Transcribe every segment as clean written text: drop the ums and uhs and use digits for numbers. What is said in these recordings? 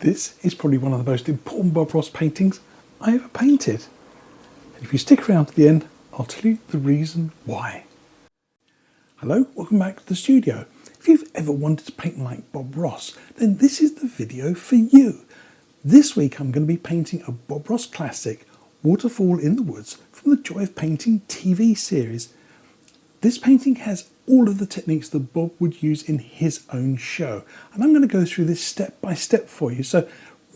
This is probably one of the most important Bob Ross paintings I ever painted. And if you stick around to the end, I'll tell you the reason why. Hello, welcome back to the studio. If you've ever wanted to paint like Bob Ross, then this is the video for you. This week I'm going to be painting a Bob Ross classic, Waterfall in the Woods, from the Joy of Painting TV series. This painting has all of the techniques that Bob would use in his own show. And I'm going to go through this step by step for you. So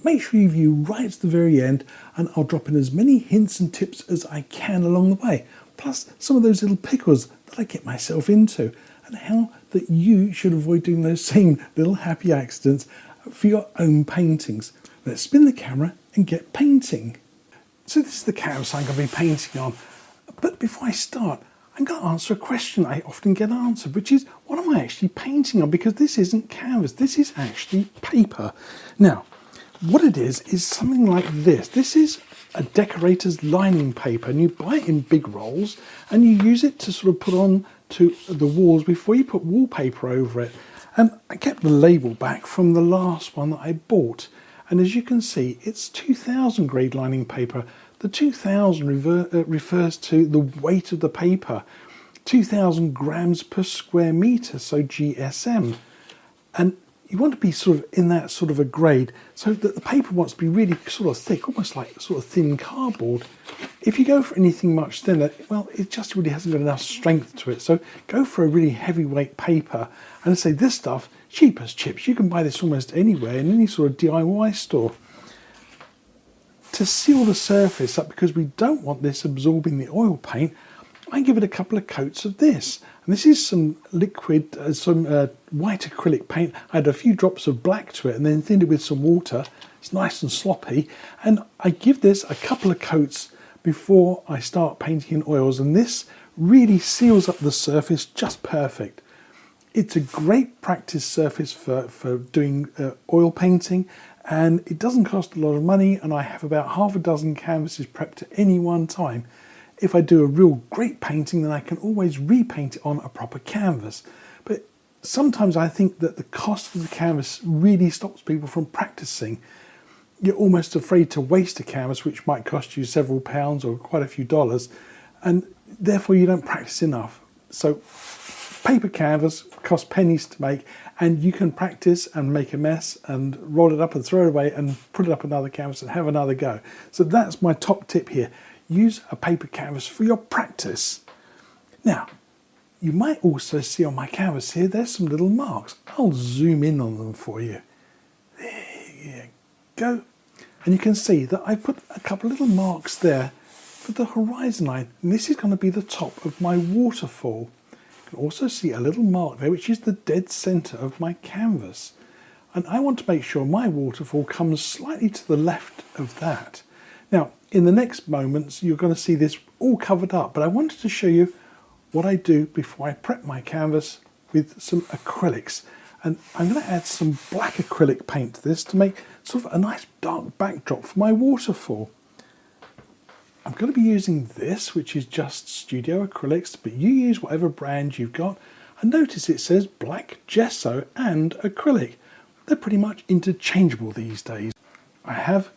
make sure you view right to the very end, and I'll drop in as many hints and tips as I can along the way. Plus some of those little pickles that I get myself into, and how that you should avoid doing those same little happy accidents for your own paintings. Let's spin the camera and get painting. So this is the canvas I'm going to be painting on. But before I start, I'm going to answer a question I often get answered, which is, what am I actually painting on? Because this isn't canvas, this is actually paper. Now, what it is something like this. This is a decorator's lining paper, and you buy it in big rolls, and you use it to sort of put on to the walls before you put wallpaper over it. And I kept the label back from the last one that I bought. And as you can see, it's 2000 grade lining paper. The 2000 refers to the weight of the paper, 2000 grams per square metre, so GSM. And you want to be sort of in that sort of a grade, so that the paper wants to be really sort of thick, almost like sort of thin cardboard. If you go for anything much thinner, well, it just really hasn't got enough strength to it. So go for a really heavyweight paper. And I say this stuff, cheap as chips. You can buy this almost anywhere in any sort of DIY store. To seal the surface up, because we don't want this absorbing the oil paint, I give it a couple of coats of this. And this is some liquid, white acrylic paint. I had a few drops of black to it and then thinned it with some water. It's nice and sloppy. And I give this a couple of coats before I start painting in oils. And this really seals up the surface just perfect. It's a great practice surface for doing oil painting. And it doesn't cost a lot of money, and I have about half a dozen canvases prepped at any one time. If I do a real great painting, then I can always repaint it on a proper canvas. But sometimes I think that the cost of the canvas really stops people from practicing. You're almost afraid to waste a canvas, which might cost you several pounds or quite a few dollars, and therefore you don't practice enough. So paper canvas costs pennies to make, and you can practice and make a mess and roll it up and throw it away and put it up another canvas and have another go. So that's my top tip here. Use a paper canvas for your practice. Now, you might also see on my canvas here, there's some little marks. I'll zoom in on them for you. There you go. And you can see that I put a couple of little marks there for the horizon line. And this is going to be the top of my waterfall. You can also see a little mark there, which is the dead center of my canvas. And I want to make sure my waterfall comes slightly to the left of that. Now, in the next moments, you're going to see this all covered up, but I wanted to show you what I do before I prep my canvas with some acrylics. And I'm going to add some black acrylic paint to this to make sort of a nice dark backdrop for my waterfall. I'm going to be using this, which is just Studio Acrylics, but you use whatever brand you've got. And notice it says black gesso and acrylic. They're pretty much interchangeable these days. I have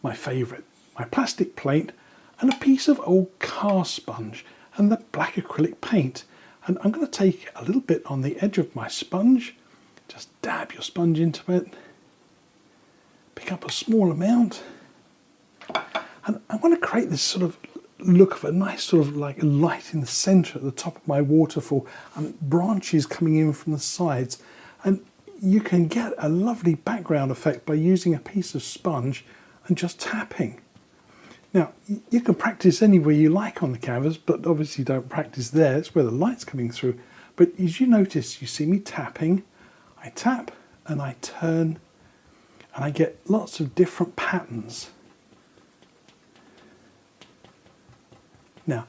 my favourite, my plastic plate and a piece of old car sponge and the black acrylic paint. And I'm going to take a little bit on the edge of my sponge, just dab your sponge into it, pick up a small amount. And I want to create this sort of look of a nice sort of like light in the centre at the top of my waterfall and branches coming in from the sides. And you can get a lovely background effect by using a piece of sponge and just tapping. Now, you can practice anywhere you like on the canvas, but obviously don't practice there. It's where the light's coming through. But as you notice, you see me tapping. I tap and I turn and I get lots of different patterns. Now,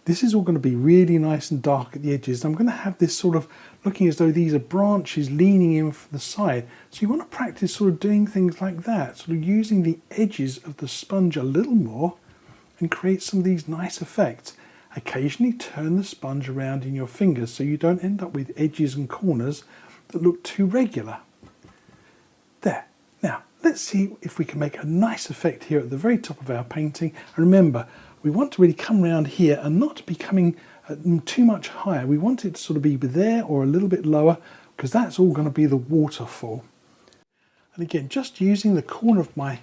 this is all going to be really nice and dark at the edges. I'm going to have this sort of looking as though these are branches leaning in from the side. So you want to practice sort of doing things like that, sort of using the edges of the sponge a little more and create some of these nice effects. Occasionally turn the sponge around in your fingers so you don't end up with edges and corners that look too regular. There. Now, let's see if we can make a nice effect here at the very top of our painting. And remember, we want to really come around here and not be coming too much higher. We want it to sort of be there or a little bit lower, because that's all going to be the waterfall. And again, just using the corner of my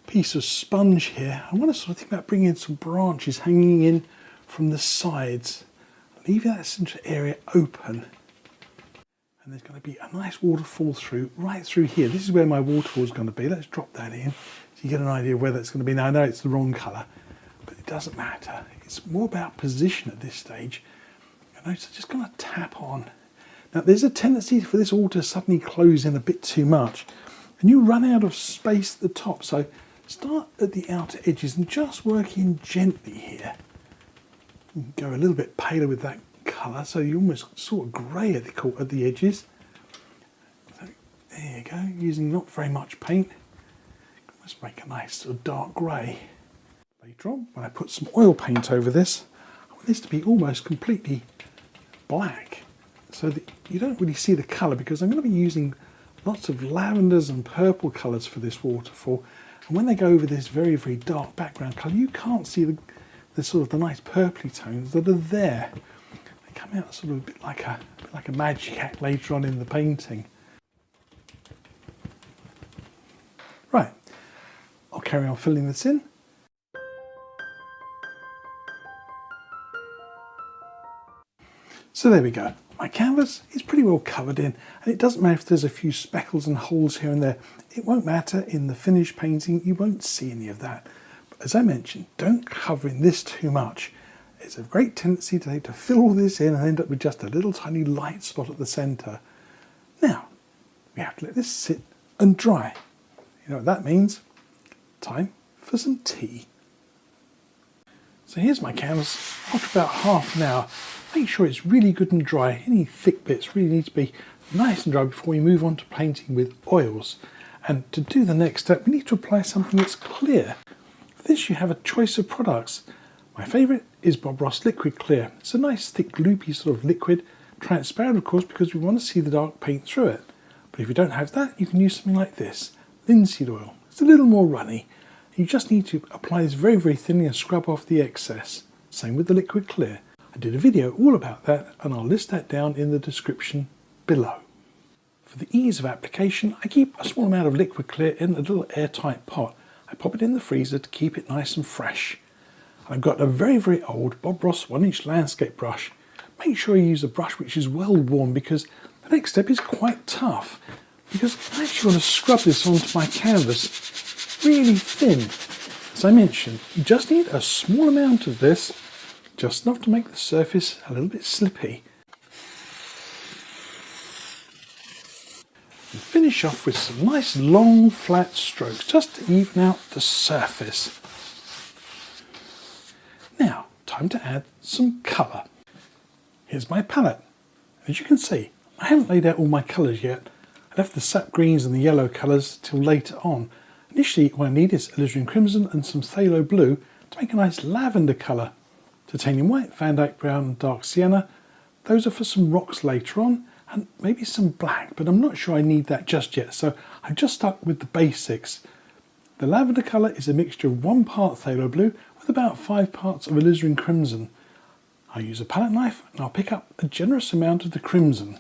piece of sponge here, I want to sort of think about bringing in some branches hanging in from the sides, leaving that central area open. And there's going to be a nice waterfall right through here. This is where my waterfall is going to be. Let's drop that in so you get an idea of where that's going to be. Now I know it's the wrong colour, but it doesn't matter. It's more about position at this stage. So I'm just going to tap on. Now there's a tendency for this all to suddenly close in a bit too much, and you run out of space at the top. So start at the outer edges and just work in gently here. You can go a little bit paler with that colour, so you almost sort of grey at the edges. So there you go, using not very much paint. Let's make a nice sort of dark grey. Later on, when I put some oil paint over this, I want this to be almost completely black, so that you don't really see the colour, because I'm going to be using lots of lavenders and purple colours for this waterfall. And when they go over this very, very dark background colour, you can't see the sort of the nice purpley tones that are there. They come out sort of a bit like a magic act later on in the painting. Right, I'll carry on filling this in. So there we go. My canvas is pretty well covered in, and it doesn't matter if there's a few speckles and holes here and there. It won't matter in the finished painting. You won't see any of that. But as I mentioned, don't cover in this too much. It's a great tendency to fill all this in and end up with just a little tiny light spot at the centre. Now, we have to let this sit and dry. You know what that means? Time for some tea. So here's my canvas after about half an hour. Make sure it's really good and dry. Any thick bits really need to be nice and dry before we move on to painting with oils. And to do the next step, we need to apply something that's clear. For this, you have a choice of products. My favourite is Bob Ross Liquid Clear. It's a nice thick loopy sort of liquid, transparent of course, because we want to see the dark paint through it. But if you don't have that, you can use something like this, linseed oil. It's a little more runny. You just need to apply this very, very thinly and scrub off the excess. Same with the Liquid Clear. I did a video all about that, and I'll list that down in the description below. For the ease of application, I keep a small amount of Liquid Clear in a little airtight pot. I pop it in the freezer to keep it nice and fresh. I've got a very, very old Bob Ross 1-inch landscape brush. Make sure you use a brush which is well worn, because the next step is quite tough. Because I actually want to scrub this onto my canvas really thin. As I mentioned, you just need a small amount of this, just enough to make the surface a little bit slippy. And finish off with some nice long flat strokes just to even out the surface. Now, time to add some colour. Here's my palette. As you can see, I haven't laid out all my colours yet. I left the sap greens and the yellow colours till later on. Initially, what I need is alizarin crimson and some phthalo blue to make a nice lavender colour. Titanium white, Van Dyke brown and dark sienna. Those are for some rocks later on, and maybe some black, but I'm not sure I need that just yet, so I've just stuck with the basics. The lavender colour is a mixture of 1 part phthalo blue with about 5 parts of alizarin crimson. I'll use a palette knife and I'll pick up a generous amount of the crimson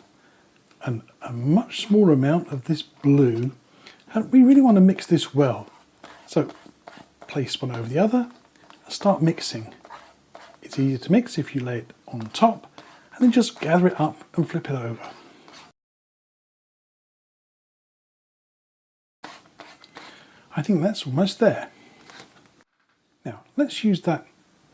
and a much smaller amount of this blue, and we really want to mix this well. So place one over the other and start mixing. It's easier to mix if you lay it on top and then just gather it up and flip it over. I think that's almost there. Now let's use that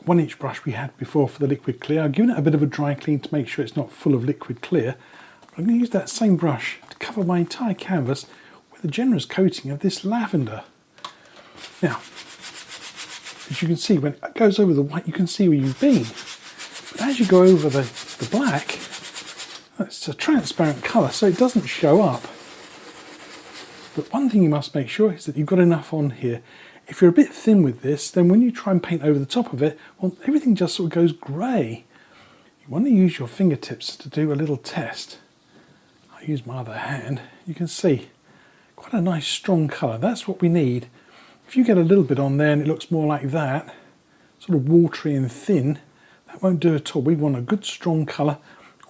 1-inch brush we had before for the Liquid Clear. I've given it a bit of a dry clean to make sure it's not full of liquid clear. But I'm going to use that same brush to cover my entire canvas with a generous coating of this lavender. Now, as you can see, when it goes over the white, you can see where you've been. But as you go over the black, it's a transparent colour, so it doesn't show up. But one thing you must make sure is that you've got enough on here. If you're a bit thin with this, then when you try and paint over the top of it, well, everything just sort of goes grey. You want to use your fingertips to do a little test. I'll use my other hand. You can see quite a nice strong colour. That's what we need. If you get a little bit on there and it looks more like that, sort of watery and thin, that won't do at all. We want a good strong colour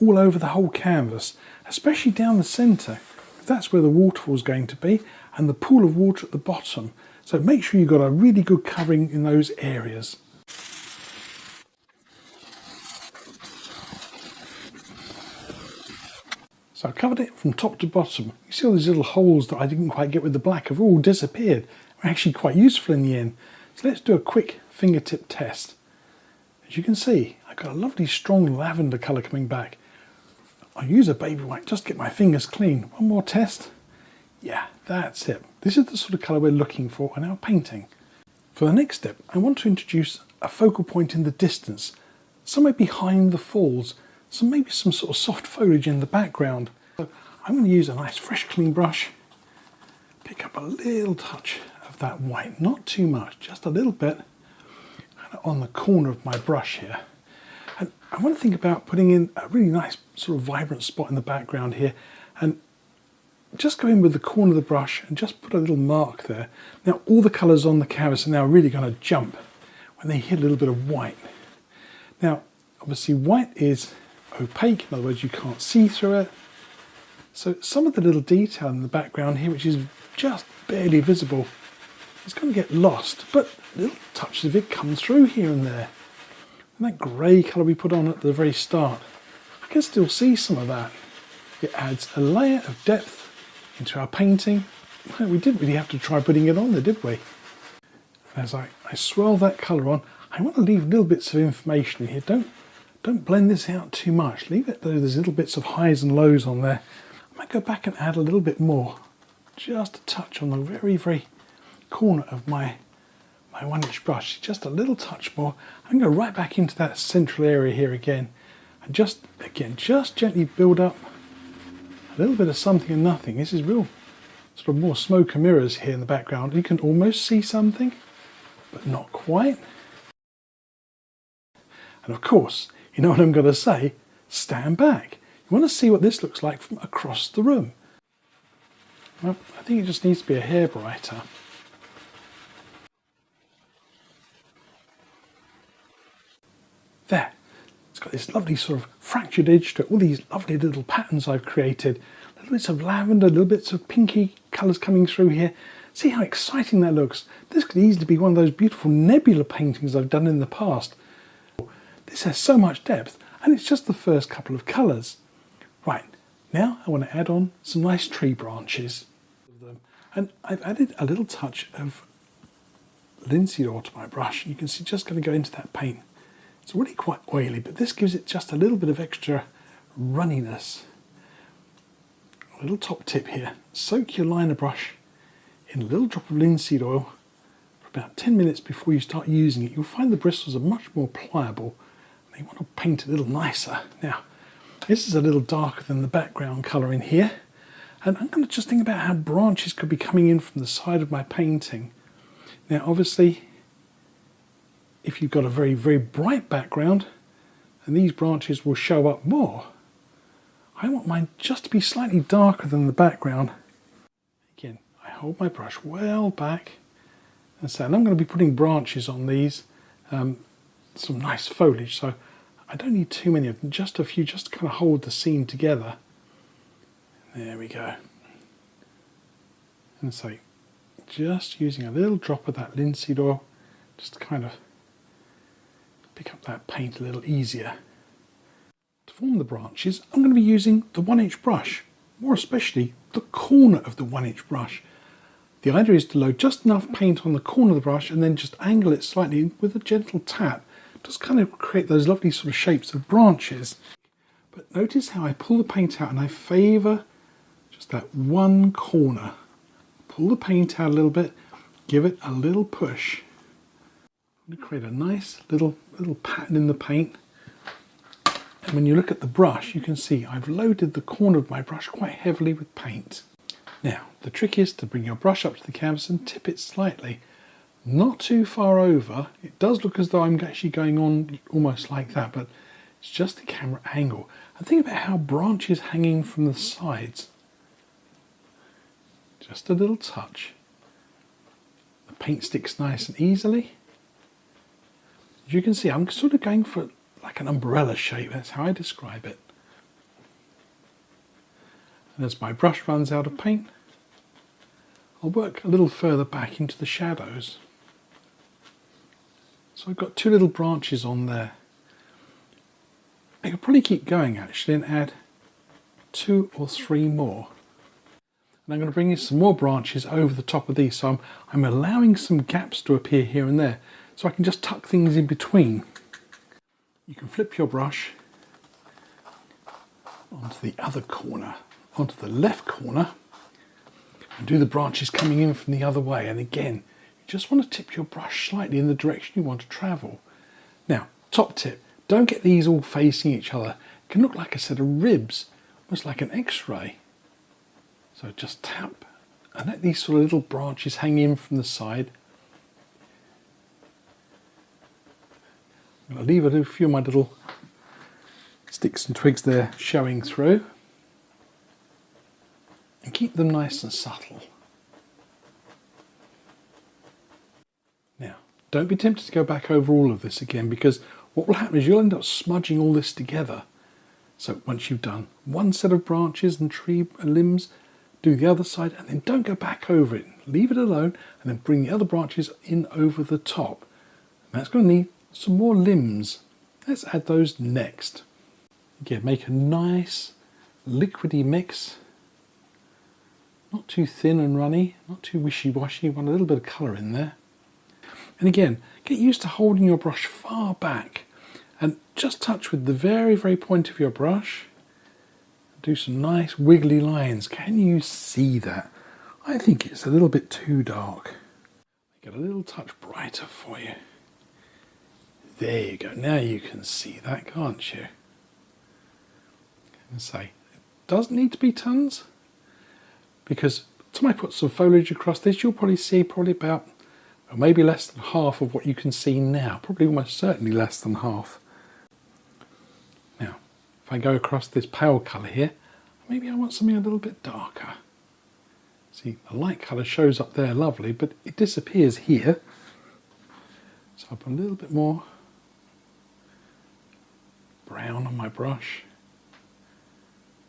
all over the whole canvas, especially down the centre. That's where the waterfall is going to be, and the pool of water at the bottom. So make sure you've got a really good covering in those areas. So I covered it from top to bottom. You see all these little holes that I didn't quite get with the black have all disappeared. They're actually quite useful in the end. So let's do a quick fingertip test. As you can see, I've got a lovely strong lavender colour coming back. I'll use a baby wipe just to get my fingers clean. One more test. Yeah, that's it. This is the sort of colour we're looking for in our painting. For the next step, I want to introduce a focal point in the distance, somewhere behind the falls, so maybe some sort of soft foliage in the background. So I'm going to use a nice fresh clean brush, pick up a little touch of that white, not too much, just a little bit on the corner of my brush here. And I want to think about putting in a really nice sort of vibrant spot in the background here, and just go in with the corner of the brush and just put a little mark there. Now all the colours on the canvas are now really going to jump when they hit a little bit of white. Now obviously white is opaque, in other words you can't see through it. So some of the little detail in the background here, which is just barely visible, is going to get lost, but little touches of it come through here and there. And that grey colour we put on at the very start, I can still see some of that. It adds a layer of depth into our painting. Well, we didn't really have to try putting it on there, did we? As I swirl that colour on, I want to leave little bits of information in here. Don't blend this out too much. Leave it though there's little bits of highs and lows on there. I might go back and add a little bit more, just a touch on the very, very corner of my 1-inch brush, just a little touch more. I'm going to go right back into that central area here again, and just gently build up a little bit of something and nothing. This is real sort of more smoke and mirrors here in the background. You can almost see something, but not quite. And of course, you know what I'm going to say, stand back. You want to see what this looks like from across the room. Well, I think it just needs to be a hair brighter. There, it's got this lovely sort of fractured edge to it, all these lovely little patterns I've created. Little bits of lavender, little bits of pinky colours coming through here. See how exciting that looks? This could easily be one of those beautiful nebula paintings I've done in the past. This has so much depth, and it's just the first couple of colours. Right, now I want to add on some nice tree branches. And I've added a little touch of linseed oil to my brush. You can see just going to go into that paint. It's already quite oily, but this gives it just a little bit of extra runniness. A little top tip here. Soak your liner brush in a little drop of linseed oil for about 10 minutes before you start using it. You'll find the bristles are much more pliable and you want to paint a little nicer. Now, this is a little darker than the background colour in here, and I'm going to just think about how branches could be coming in from the side of my painting. Now obviously, if you've got a very, very bright background, and these branches will show up more, I want mine just to be slightly darker than the background. Again, I hold my brush well back, and so I'm going to be putting branches on these, some nice foliage, so I don't need too many of them, just a few, just to kind of hold the scene together. There we go. And so, just using a little drop of that linseed oil, just to kind of pick up that paint a little easier. To form the branches, I'm going to be using the 1-inch brush, more especially the corner of the 1-inch brush. The idea is to load just enough paint on the corner of the brush and then just angle it slightly with a gentle tap, just kind of create those lovely sort of shapes of branches. But notice how I pull the paint out and I favour just that one corner. Pull the paint out a little bit, give it a little push. I'm going to create a nice little pattern in the paint. And when you look at the brush, you can see I've loaded the corner of my brush quite heavily with paint. Now, the trick is to bring your brush up to the canvas and tip it slightly. Not too far over. It does look as though I'm actually going on almost like that, but it's just the camera angle. And think about how branches hanging from the sides. Just a little touch. The paint sticks nice and easily. As you can see, I'm sort of going for like an umbrella shape. That's how I describe it. And as my brush runs out of paint, I'll work a little further back into the shadows. So I've got two little branches on there. I could probably keep going actually and add 2 or 3 more. And I'm going to bring in some more branches over the top of these, so I'm allowing some gaps to appear here and there, so I can just tuck things in between. You can flip your brush onto the other corner, onto the left corner, and do the branches coming in from the other way. And again, you just want to tip your brush slightly in the direction you want to travel. Now, top tip, don't get these all facing each other. It can look like a set of ribs, almost like an X-ray. So just tap and let these sort of little branches hang in from the side. I'm going to leave a few of my little sticks and twigs there showing through. And keep them nice and subtle. Now, don't be tempted to go back over all of this again, because what will happen is you'll end up smudging all this together. So once you've done one set of branches and tree limbs, do the other side, and then don't go back over it. Leave it alone, and then bring the other branches in over the top. And that's going to need some more limbs. Let's add those next. Again, make a nice liquidy mix. Not too thin and runny, not too wishy-washy. You want a little bit of colour in there. And again, get used to holding your brush far back and just touch with the very, very point of your brush. Do some nice wiggly lines. Can you see that? I think it's a little bit too dark. Get a little touch brighter for you. There you go. Now you can see that, can't you? And say, it doesn't need to be tons, because time I put some foliage across this, you'll probably see about, or maybe less than half of what you can see now. Probably almost certainly less than half. Now, if I go across this pale colour here, maybe I want something a little bit darker. See, the light colour shows up there lovely, but it disappears here. So I'll put a little bit more brown on my brush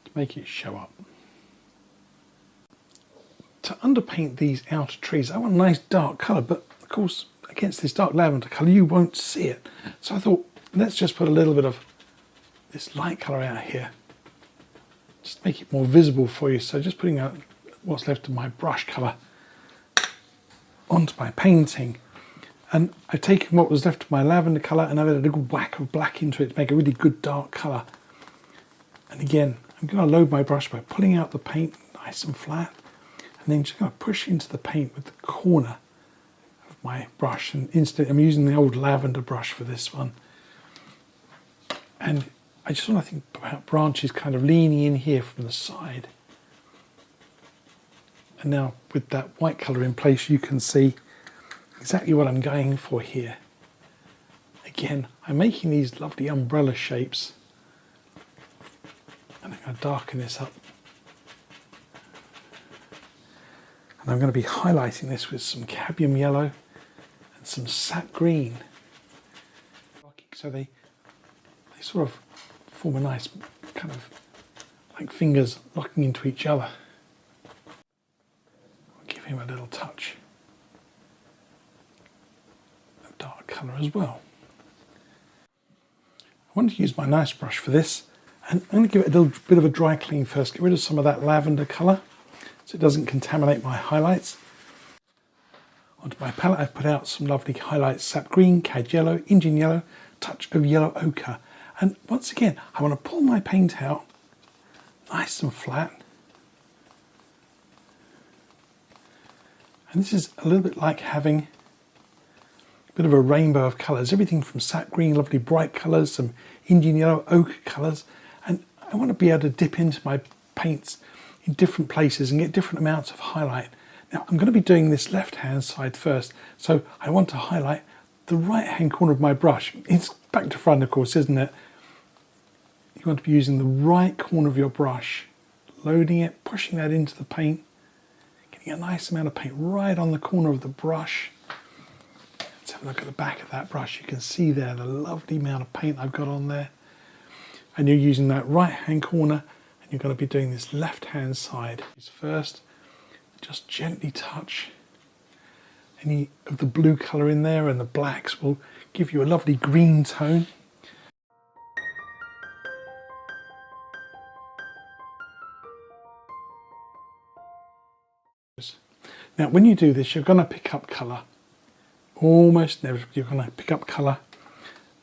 to make it show up. To underpaint these outer trees, I want a nice dark colour, but of course against this dark lavender colour you won't see it. So I thought, let's just put a little bit of this light colour out here. Just make it more visible for you. So just putting out what's left of my brush colour onto my painting. And I've taken what was left of my lavender colour and I've added a little whack of black into it to make a really good dark colour. And again, I'm going to load my brush by pulling out the paint nice and flat, and then just going to push into the paint with the corner of my brush. And instead, I'm using the old lavender brush for this one. And I just want to think about branches kind of leaning in here from the side. And now with that white colour in place, you can see exactly what I'm going for here. Again, I'm making these lovely umbrella shapes. And I'm going to darken this up. And I'm going to be highlighting this with some cadmium yellow and some sap green. So they sort of form a nice kind of like fingers locking into each other. I'll give him a little touch of dark colour as well. I want to use my nice brush for this, and I'm going to give it a little bit of a dry clean first, get rid of some of that lavender colour so it doesn't contaminate my highlights. Onto my palette I've put out some lovely highlights: sap green, cad yellow, Indian yellow, touch of yellow ochre. And once again, I want to pull my paint out nice and flat. And this is a little bit like having a bit of a rainbow of colours. Everything from sap green, lovely bright colours, some Indian yellow, ochre colours. And I want to be able to dip into my paints in different places and get different amounts of highlight. Now I'm going to be doing this left hand side first. So I want to highlight the right hand corner of my brush. It's back to front, of course, isn't it? You want to be using the right corner of your brush, loading it, pushing that into the paint. getting a nice amount of paint right on the corner of the brush. Let's have a look at the back of that brush. You can see there the lovely amount of paint I've got on there. And you're using that right hand corner, and you're going to be doing this left hand side. First, just gently touch any of the blue colour in there, and the blacks will give you a lovely green tone. Now when you do this, you're going to pick up colour. Almost never, you're going to pick up colour.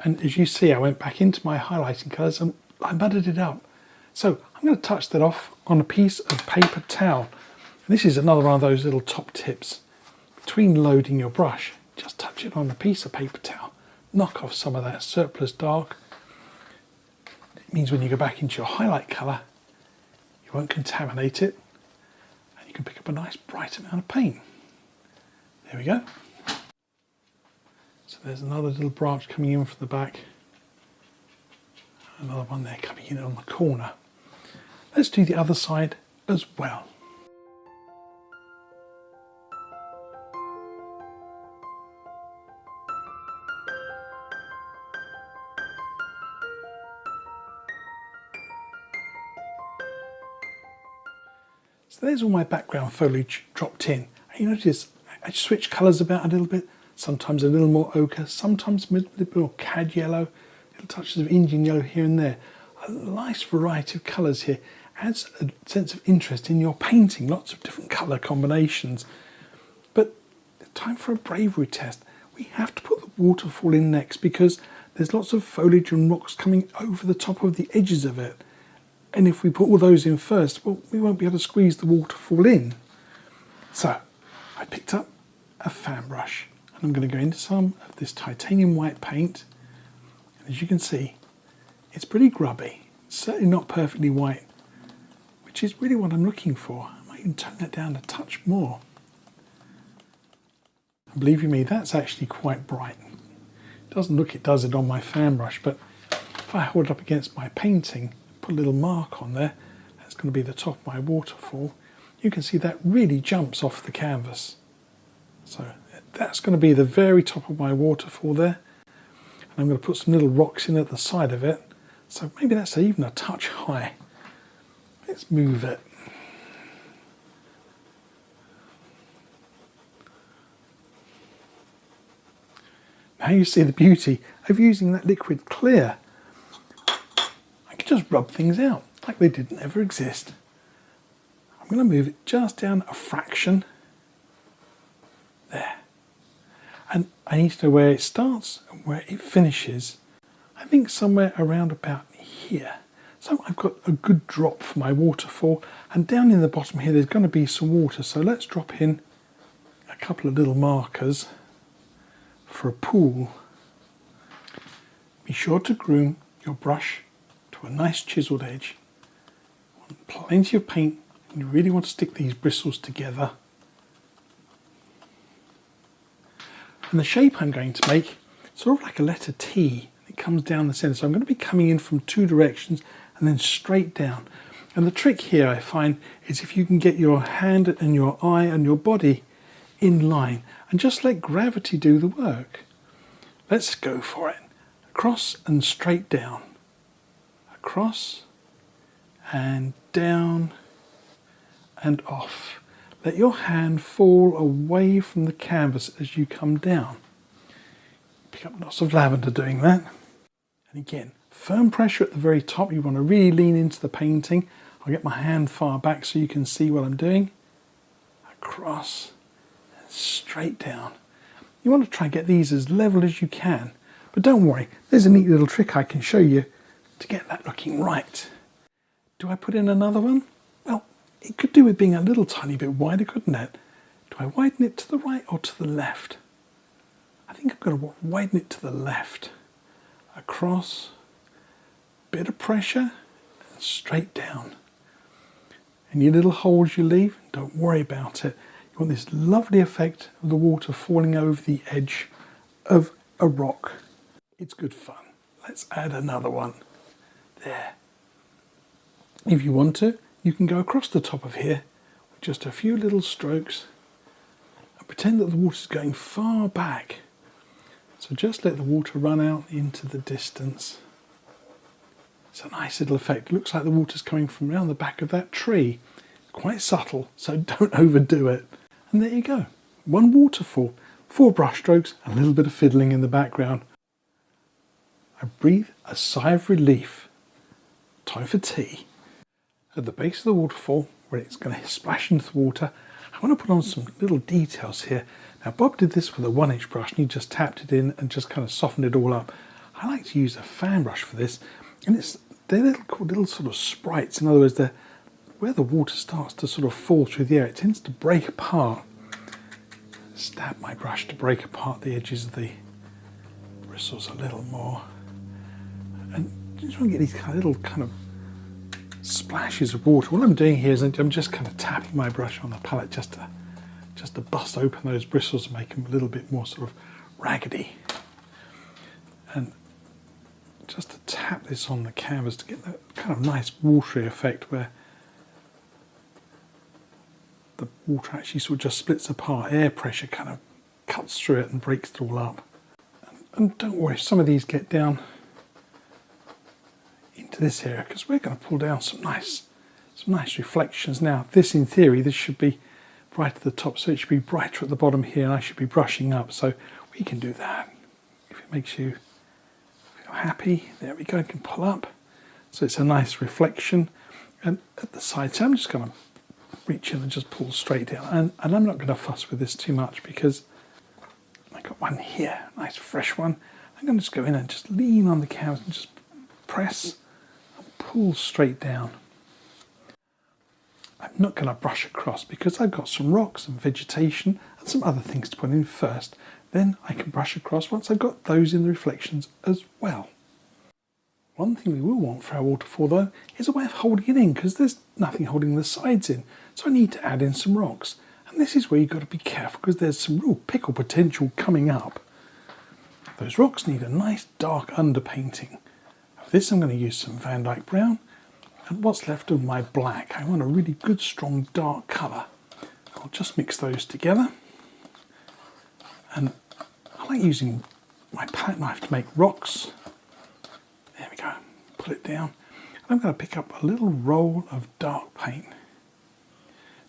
And as you see, I went back into my highlighting colours and I muddled it up. So I'm going to touch that off on a piece of paper towel. And this is another one of those little top tips. Between loading your brush, just touch it on a piece of paper towel. Knock off some of that surplus dark. It means when you go back into your highlight colour, you won't contaminate it. And you can pick up a nice bright amount of paint. There we go. So there's another little branch coming in from the back. Another one there coming in on the corner. Let's do the other side as well. So there's all my background foliage dropped in. And you notice I switch colours about a little bit. Sometimes a little more ochre, sometimes a little bit more cad yellow, little touches of Indian yellow here and there. A nice variety of colours here adds a sense of interest in your painting, lots of different colour combinations. But time for a bravery test. We have to put the waterfall in next because there's lots of foliage and rocks coming over the top of the edges of it. And if we put all those in first, well, we won't be able to squeeze the waterfall in. So I picked up a fan brush. And I'm going to go into some of this titanium white paint. And as you can see, it's pretty grubby. It's certainly not perfectly white, which is really what I'm looking for. I might even tone that down a touch more. And believe you me, that's actually quite bright. It doesn't look it does it on my fan brush, but if I hold it up against my painting, put a little mark on there, that's going to be the top of my waterfall. You can see that really jumps off the canvas. So that's going to be the very top of my waterfall there. And I'm going to put some little rocks in at the side of it. So maybe that's even a touch high. Let's move it. Now you see the beauty of using that liquid clear. I can just rub things out like they didn't ever exist. I'm going to move it just down a fraction. There. And I need to know where it starts and where it finishes. I think somewhere around about here. So I've got a good drop for my waterfall, and down in the bottom here there's going to be some water. So let's drop in a couple of little markers for a pool. Be sure to groom your brush to a nice chiseled edge. Plenty of paint, and you really want to stick these bristles together. And the shape I'm going to make, sort of like a letter T, it comes down the centre. So I'm going to be coming in from two directions and then straight down. And the trick here I find is if you can get your hand and your eye and your body in line and just let gravity do the work. Let's go for it. Across and straight down. Across and down and off. Let your hand fall away from the canvas as you come down. Pick up lots of lavender doing that. And again, firm pressure at the very top. You want to really lean into the painting. I'll get my hand far back so you can see what I'm doing. Across and straight down. You want to try and get these as level as you can. But don't worry, there's a neat little trick I can show you to get that looking right. Do I put in another one? Well, it could do with being a little tiny bit wider, couldn't it? Do I widen it to the right or to the left? I think I'm going to widen it to the left. Across, bit of pressure, and straight down. Any little holes you leave, don't worry about it. You want this lovely effect of the water falling over the edge of a rock. It's good fun. Let's add another one. There. If you want to, you can go across the top of here with just a few little strokes and pretend that the water's going far back. So just let the water run out into the distance. It's a nice little effect. It looks like the water's coming from around the back of that tree. Quite subtle, so don't overdo it. And there you go. One waterfall, 4 brush strokes, and a little bit of fiddling in the background. I breathe a sigh of relief. Time for tea. At the base of the waterfall, where it's going to splash into the water, I want to put on some little details here. Now Bob did this with a 1-inch brush and he just tapped it in and just kind of softened it all up. I like to use a fan brush for this, and they're little sort of sprites. In other words, they're where the water starts to sort of fall through the air, it tends to break apart. Stab my brush to break apart the edges of the bristles a little more. And just want to get these little kind of splashes of water. What I'm doing here is I'm just kind of tapping my brush on the palette just to bust open those bristles and make them a little bit more sort of raggedy. And just to tap this on the canvas to get that kind of nice watery effect where the water actually sort of just splits apart. Air pressure kind of cuts through it and breaks it all up. And don't worry if some of these get down into this area, because we're going to pull down some nice reflections. Now this, in theory, this should be right at the top, so it should be brighter at the bottom here, and I should be brushing up, so we can do that. If it makes you feel happy, there we go, I can pull up. So it's a nice reflection. And at the side, so I'm just going to reach in and just pull straight down, and I'm not going to fuss with this too much because I got one here, nice fresh one. I'm going to just go in and just lean on the canvas and just press and pull straight down. I'm not going to brush across because I've got some rocks and vegetation and some other things to put in first. Then I can brush across once I've got those in the reflections as well. One thing we will want for our waterfall though is a way of holding it in, because there's nothing holding the sides in. So I need to add in some rocks. And this is where you've got to be careful, because there's some real pickle potential coming up. Those rocks need a nice dark underpainting. For this I'm going to use some Van Dyke Brown and what's left of my black. I want a really good strong dark colour. I'll just mix those together. And I like using my palette knife to make rocks. There we go, pull it down. And I'm going to pick up a little roll of dark paint.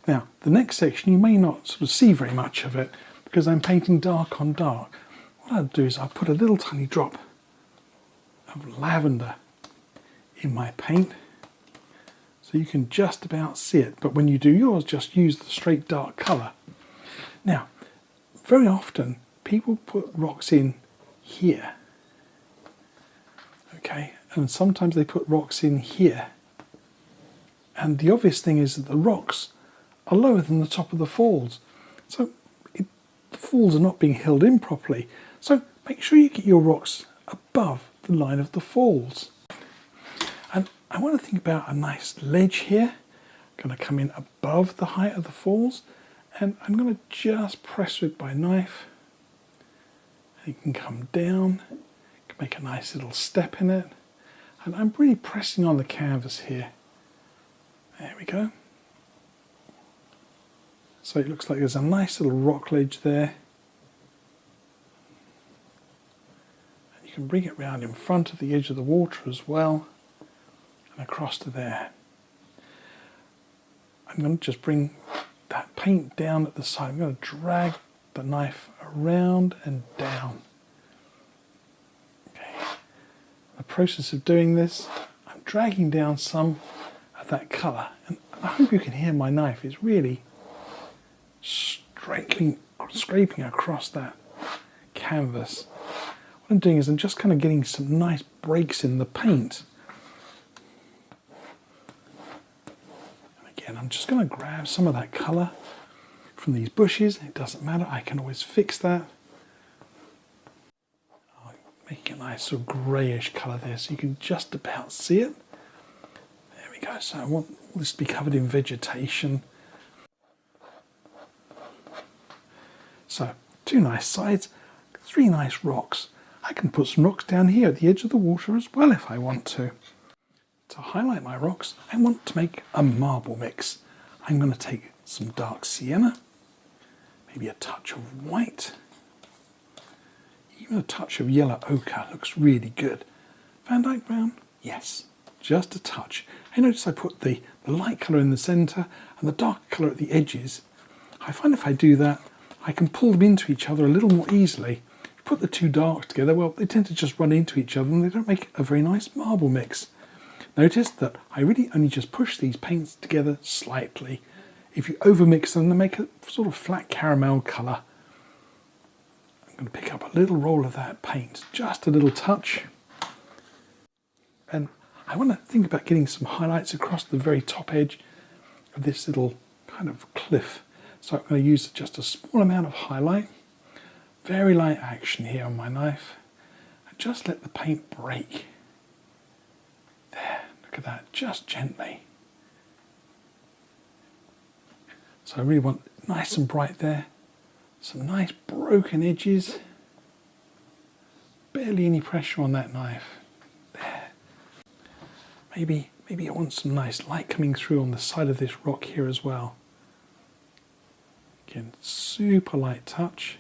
Now, the next section you may not sort of see very much of it because I'm painting dark on dark. What I'll do is I'll put a little tiny drop of lavender in my paint so you can just about see it. But when you do yours, just use the straight dark colour. Now, very often people put rocks in here. Okay, and sometimes they put rocks in here. And the obvious thing is that the rocks are lower than the top of the falls. So the falls are not being held in properly. So make sure you get your rocks above the line of the falls. And I want to think about a nice ledge here. I'm going to come in above the height of the falls, and I'm going to just press with my knife. You can come down. Make a nice little step in it, and I'm really pressing on the canvas here. There we go. So it looks like there's a nice little rock ledge there, and you can bring it round in front of the edge of the water as well and across to there. I'm going to just bring that paint down at the side. I'm going to drag the knife around and down. The process of doing this, I'm dragging down some of that colour, and I hope you can hear my knife is really scraping across that canvas. What I'm doing is I'm just kind of getting some nice breaks in the paint. And again, I'm just going to grab some of that colour from these bushes. It doesn't matter, I can always fix that. Making a nice sort of greyish colour there so you can just about see it. There we go. So I want this to be covered in vegetation. So 2 nice sides, 3 nice rocks. I can put some rocks down here at the edge of the water as well if I want to. To highlight my rocks, I want to make a marble mix. I'm going to take some dark sienna, maybe a touch of white, even a touch of yellow ochre looks really good. Van Dyke brown, yes, just a touch. I notice I put the light colour in the centre and the dark colour at the edges. I find if I do that, I can pull them into each other a little more easily. Put the two darks together, well, they tend to just run into each other and they don't make a very nice marble mix. Notice that I really only just push these paints together slightly. If you overmix them, they make a sort of flat caramel colour. I'm going to pick up a little roll of that paint, just a little touch. And I want to think about getting some highlights across the very top edge of this little kind of cliff. So I'm going to use just a small amount of highlight, very light action here on my knife, and just let the paint break. There, look at that, just gently. So I really want nice and bright there, some nice broken edges, barely any pressure on that knife. There. Maybe I want some nice light coming through on the side of this rock here as well. Again, super light touch.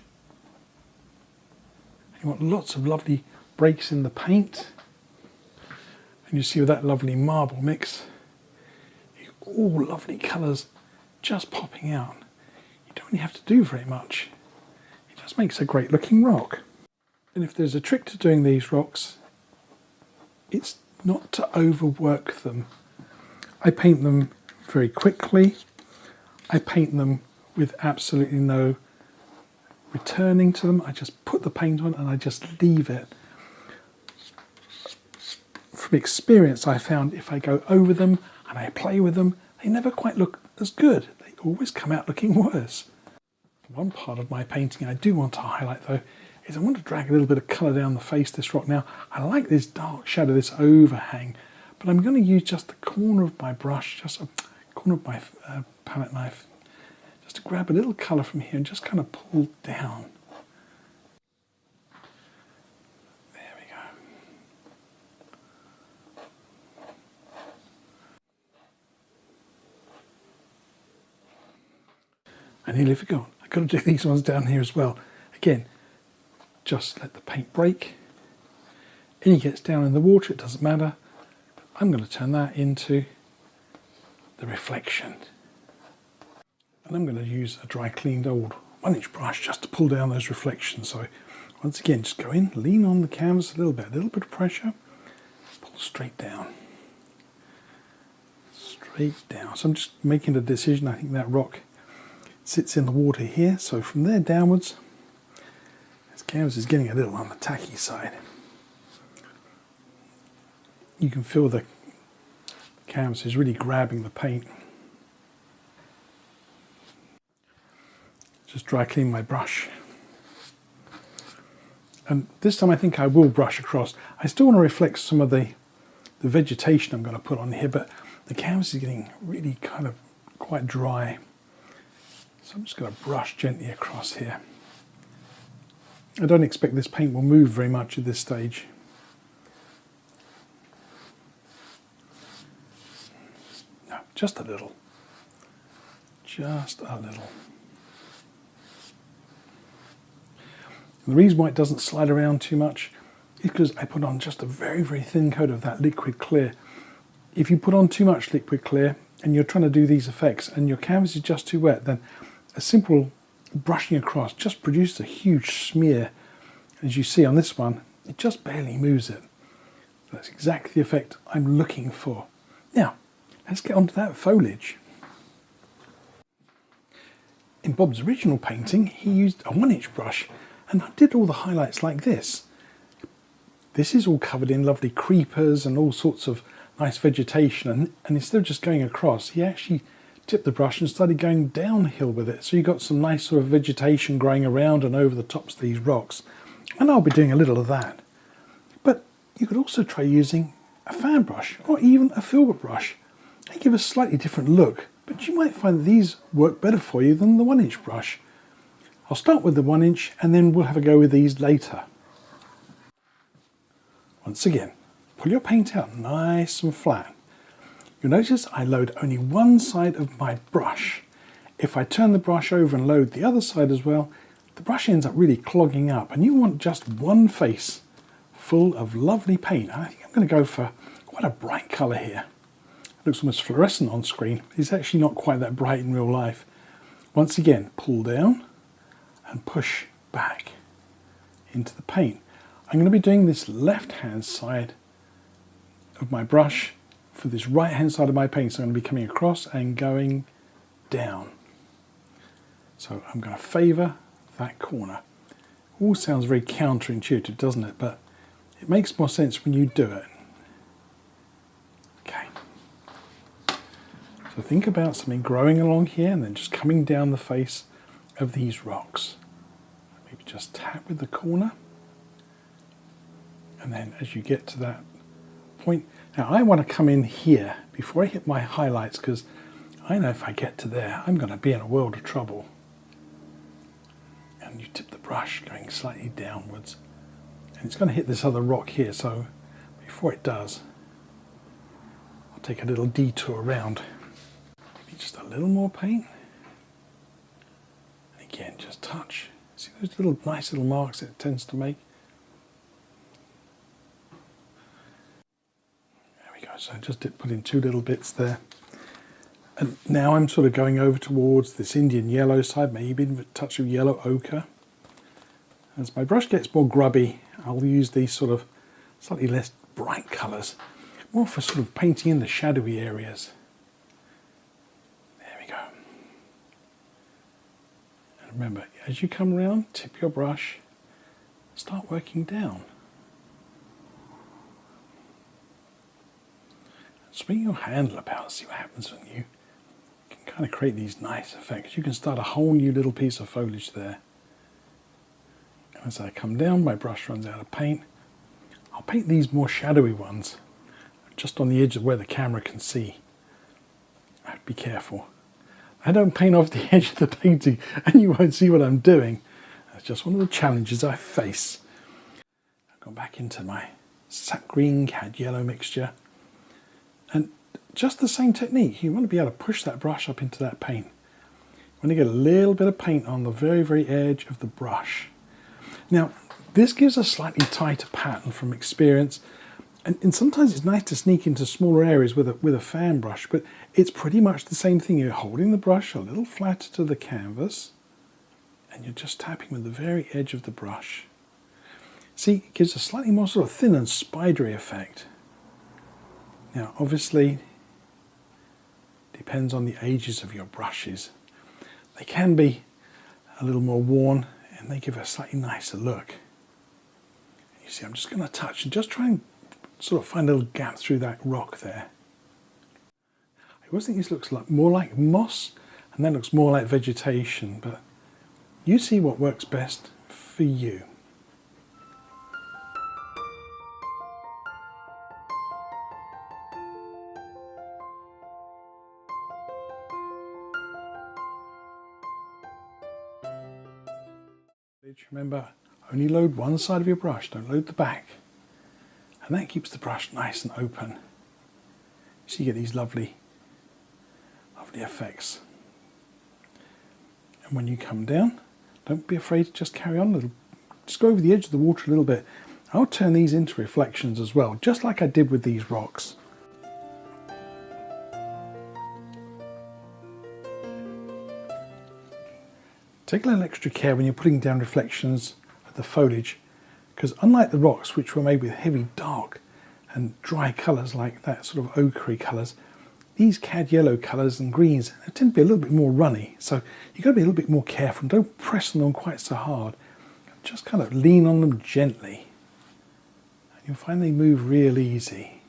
You want lots of lovely breaks in the paint. And you see with that lovely marble mix, all lovely colours just popping out. You don't really have to do very much. It just makes a great looking rock. And if there's a trick to doing these rocks, it's not to overwork them. I paint them very quickly. I paint them with absolutely no returning to them. I just put the paint on and I just leave it. From experience, I found if I go over them and I play with them, they never quite look as good. They always come out looking worse. One part of my painting I do want to highlight though is I want to drag a little bit of colour down the face of this rock. Now, I like this dark shadow, this overhang, but I'm going to use just the corner of my brush, just a corner of my palette knife, just to grab a little colour from here and just kind of pull down. There we go. And nearly forgot, I've got to do these ones down here as well. Again, just let the paint break. Any gets down in the water, it doesn't matter. But I'm going to turn that into the reflection. And I'm going to use a dry cleaned old 1-inch brush just to pull down those reflections. So once again, just go in, lean on the canvas a little bit of pressure, pull straight down. Straight down. So I'm just making a decision. I think that rock sits in the water here. So from there downwards, this canvas is getting a little on the tacky side. You can feel the canvas is really grabbing the paint. Just dry clean my brush. And this time I think I will brush across. I still want to reflect some of the vegetation I'm going to put on here, but the canvas is getting really kind of quite dry. So I'm just going to brush gently across here. I don't expect this paint will move very much at this stage. No, just a little. Just a little. And the reason why it doesn't slide around too much is because I put on just a very, very thin coat of that liquid clear. If you put on too much liquid clear and you're trying to do these effects and your canvas is just too wet, then a simple brushing across just produces a huge smear. As you see on this one, it just barely moves it. That's exactly the effect I'm looking for. Now, let's get on to that foliage. In Bob's original painting, he used a 1-inch brush and I did all the highlights like this. This is all covered in lovely creepers and all sorts of nice vegetation, and instead of just going across, he actually tipped the brush and started going downhill with it. So you got some nice sort of vegetation growing around and over the tops of these rocks. And I'll be doing a little of that. But you could also try using a fan brush or even a filbert brush. They give a slightly different look, but you might find that these work better for you than the 1-inch brush. I'll start with the 1-inch and then we'll have a go with these later. Once again, pull your paint out nice and flat. You'll notice I load only one side of my brush. If I turn the brush over and load the other side as well, the brush ends up really clogging up, and you want just one face full of lovely paint. I think I'm going to go for quite a bright colour here. It looks almost fluorescent on screen. It's actually not quite that bright in real life. Once again, pull down and push back into the paint. I'm going to be doing this left-hand side of my brush for this right-hand side of my paint. So I'm going to be coming across and going down. So I'm going to favour that corner. All sounds very counterintuitive, doesn't it? But it makes more sense when you do it. Okay. So think about something growing along here and then just coming down the face of these rocks. Maybe just tap with the corner. And then as you get to that point, now I want to come in here before I hit my highlights, because I know if I get to there, I'm going to be in a world of trouble. And you tip the brush going slightly downwards. And it's going to hit this other rock here, so before it does, I'll take a little detour around. Maybe just a little more paint. And again, just touch. See those little nice little marks it tends to make? There we go, so I just did put in two little bits there. And now I'm sort of going over towards this Indian yellow side, maybe a touch of yellow ochre. As my brush gets more grubby, I'll use these sort of slightly less bright colours, more for sort of painting in the shadowy areas. There we go. And remember, as you come around, tip your brush, start working down. Swing your handle about, see what happens when you can kind of create these nice effects. You can start a whole new little piece of foliage there. And as I come down, my brush runs out of paint. I'll paint these more shadowy ones, just on the edge of where the camera can see. I have to be careful. I don't paint off the edge of the painting and you won't see what I'm doing. That's just one of the challenges I face. I've gone back into my sap green cad yellow mixture. And just the same technique, you want to be able to push that brush up into that paint. You want to get a little bit of paint on the very, very edge of the brush. Now, this gives a slightly tighter pattern from experience, and sometimes it's nice to sneak into smaller areas with a fan brush, but it's pretty much the same thing. You're holding the brush a little flatter to the canvas, and you're just tapping with the very edge of the brush. See, it gives a slightly more sort of thin and spidery effect. Now, obviously, depends on the ages of your brushes. They can be a little more worn, and they give a slightly nicer look. You see, I'm just going to touch and just try and sort of find a little gap through that rock there. I always think this looks like more like moss, and that looks more like vegetation, but you see what works best for you. Remember, only load one side of your brush, don't load the back. And that keeps the brush nice and open. So you get these lovely, lovely effects. And when you come down, don't be afraid to just carry on a little. Just go over the edge of the water a little bit. I'll turn these into reflections as well, just like I did with these rocks. Take a little extra care when you're putting down reflections of the foliage, because unlike the rocks, which were made with heavy dark and dry colours like that sort of ochre colours, these cad yellow colours and greens they tend to be a little bit more runny, so you've got to be a little bit more careful. Don't press on them quite so hard. Just kind of lean on them gently, and you'll find they move real easy.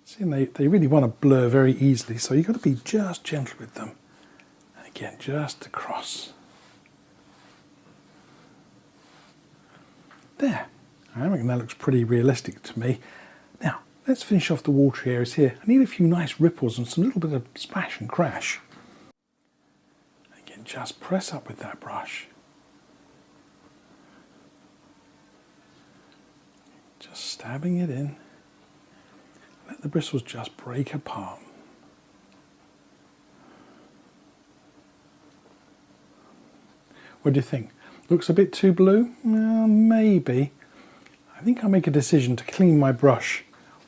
See, and they really want to blur very easily, so you've got to be just gentle with them. Again, just across. There. I reckon that looks pretty realistic to me. Now, let's finish off the watery areas here. I need a few nice ripples and some little bit of splash and crash. Again, just press up with that brush. Just stabbing it in. let the bristles just break apart. What do you think? Looks a bit too blue? Well, maybe. I think I'll make a decision to clean my brush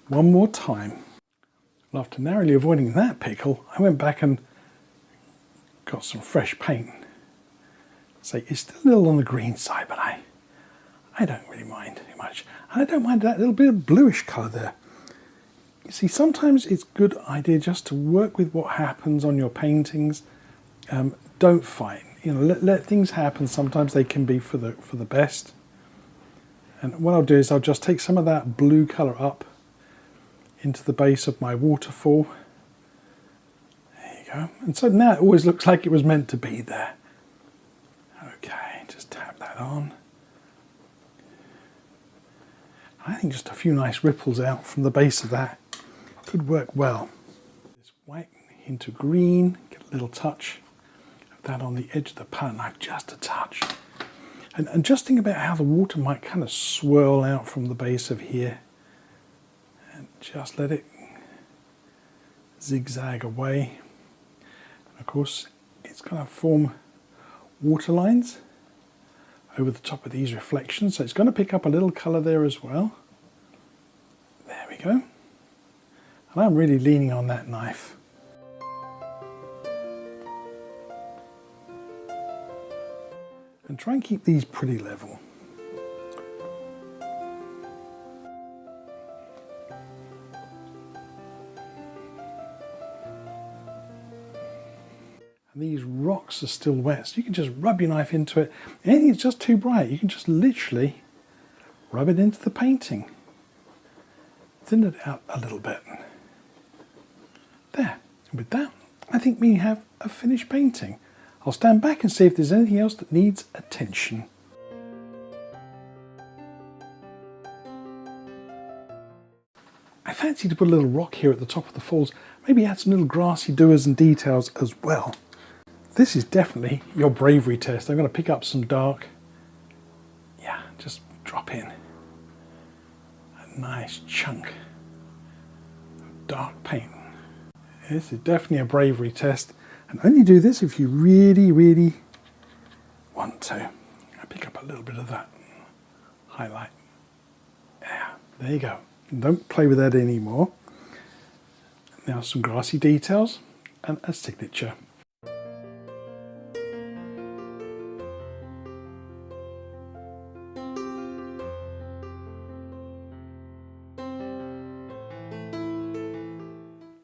one more time. Well, after narrowly avoiding that pickle, I went back and got some fresh paint. So it's still a little on the green side, but I don't really mind too much. And I don't mind that little bit of bluish colour there. You see, sometimes it's a good idea just to work with what happens on your paintings. Don't fight. You know, let things happen. Sometimes they can be for the best. And what I'll do is I'll just take some of that blue colour up into the base of my waterfall. There you go. And so now it always looks like it was meant to be there. Okay, just tap that on. I think just a few nice ripples out from the base of that could work well. This white into green, get a little touch of that on the edge of the palette knife, just a touch. And just think about how the water might kind of swirl out from the base of here. And just let it zigzag away. And of course, it's going to form water lines over the top of these reflections. So it's going to pick up a little colour there as well. There we go. And I'm really leaning on that knife. And try and keep these pretty level. And these rocks are still wet, so you can just rub your knife into it. Anything that's just too bright, you can just literally rub it into the painting. Thin it out a little bit. There. And with that, I think we have a finished painting. I'll stand back and see if there's anything else that needs attention. I fancy to put a little rock here at the top of the falls, maybe add some little grassy doers and details as well. This is definitely your bravery test. I'm going to pick up some dark, just drop in a nice chunk of dark paint. This is definitely a bravery test. And only do this if you really, really want to. I pick up a little bit of that highlight. Yeah, there you go. Don't play with that anymore. Now some grassy details and a signature.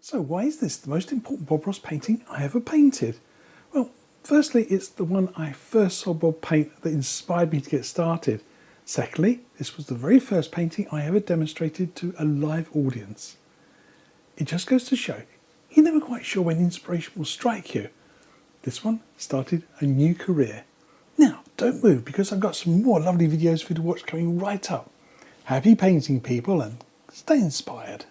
So why is this the most important Bob Ross painting I ever painted? Well, firstly, it's the one I first saw Bob paint that inspired me to get started. Secondly, this was the very first painting I ever demonstrated to a live audience. It just goes to show, you're never quite sure when inspiration will strike you. This one started a new career. Now, don't move because I've got some more lovely videos for you to watch coming right up. Happy painting, people, and stay inspired.